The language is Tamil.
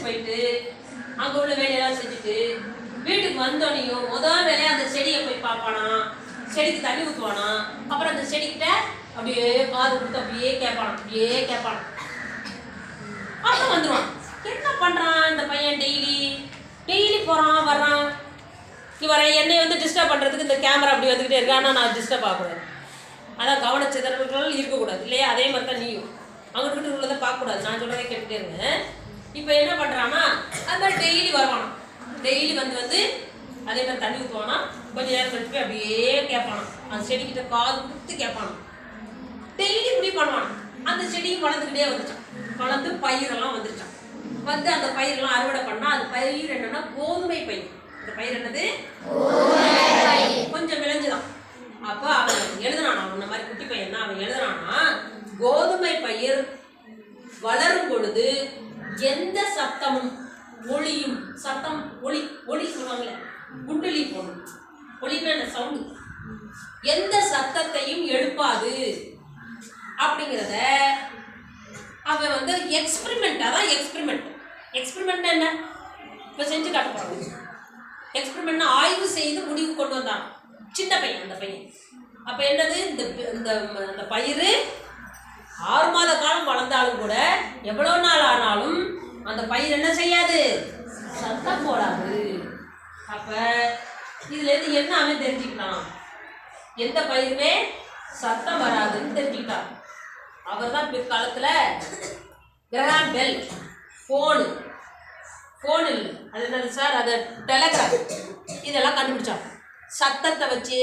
வயலுக்கு போயிட்டு அங்கே உள்ள வேலையெல்லாம் செஞ்சுட்டு வீட்டுக்கு வந்தோடனையும் முதல் வேலையை அந்த செடியை போய் பார்ப்பானா, செடிக்கு தண்ணி ஊற்றுவானா, அப்புறம் அந்த செடிக்கிட்ட அப்படியே காது கொடுத்து அப்படியே கேட்பானா. அப்புறம் வந்துடுவான். என்ன பண்ணுறான் இந்த பையன்? டெய்லி போகிறான் வர்றான். இவரை என்னை வந்து டிஸ்டர்ப் பண்ணுறதுக்கு இந்த கேமரா அப்படி வந்துக்கிட்டே இருக்கு. ஆனால் நான் டிஸ்டர்ப் ஆகக்கூடாது. அதான் கவனச்சிதறல்கள் இருக்கக்கூடாது இல்லையா? அதே மாதிரி தான் நீயும் அவங்ககிட்ட உள்ளதை பார்க்கக்கூடாது. நான் சொல்கிறதே கேட்டுகிட்டே இருங்க. இப்போ என்ன பண்ணுறான்னா அது மாதிரி டெய்லி வருவானா. டெய்லி வந்து அதே மாதிரி தண்ணி ஊற்றுவானா. கொஞ்சம் நேரம் கழிச்சு போய் அப்படியே கேட்பானா. அந்த செடிக்கிட்ட காது கொடுத்து கேட்பானா. டெய்லி இப்படி பண்ணுவானா. அந்த செடியும் வளர்ந்துக்கிட்டே வந்துச்சான். வளர்ந்து பயிரெல்லாம் வந்துருச்சான். வந்து அந்த பயிரெல்லாம் அறுவடை பண்ணால் அது பயிர் என்னன்னா கோதுமை பயிர். இந்த பயிர் என்னது? கொஞ்சம் விளைஞ்சுதான். அப்போ அவன் எழுதுனானா, உன்ன மாதிரி குட்டி பையன் தான். அவன் எழுதுனானா கோதுமை பயிர் வளரும் பொழுது எந்த சத்தமும் ஒளியும் ஒளி சொல்லுவாங்களே, குண்டலி போடணும். ஒளிக்கான சவுண்டு எந்த சத்தத்தையும் எழுப்பாது அப்படிங்கிறத அவன் வந்து எக்ஸ்பெரிமெண்ட் என்ன இப்போ செஞ்சு காட்ட போறாங்க. எக்ஸ்பெரிமெண்ட் ஆய்வு செய்து முடிவு கொண்டு வந்தான் சின்ன பையன். அந்த பையன் அப்போ என்னது, இந்த பயிர் 6 மாத காலம் வளர்ந்தாலும் கூட எவ்வளோ நாள் ஆனாலும் அந்த பயிர் என்ன செய்யாது, சத்தம் போடாது. அப்போ இதுலேருந்து என்ன அவன் தெரிஞ்சுக்கிட்டான்? எந்த பயிருமே சத்தம் வராதுன்னு தெரிஞ்சுக்கிட்டான். அவர் தான் பிற்காலத்தில் கிரஹாம் பெல் ஃபோனு இல்லை அது என்னது சார், அது டெலகிராம் இதெல்லாம் கண்டுபிடிச்சான். சத்தத்தை வச்சே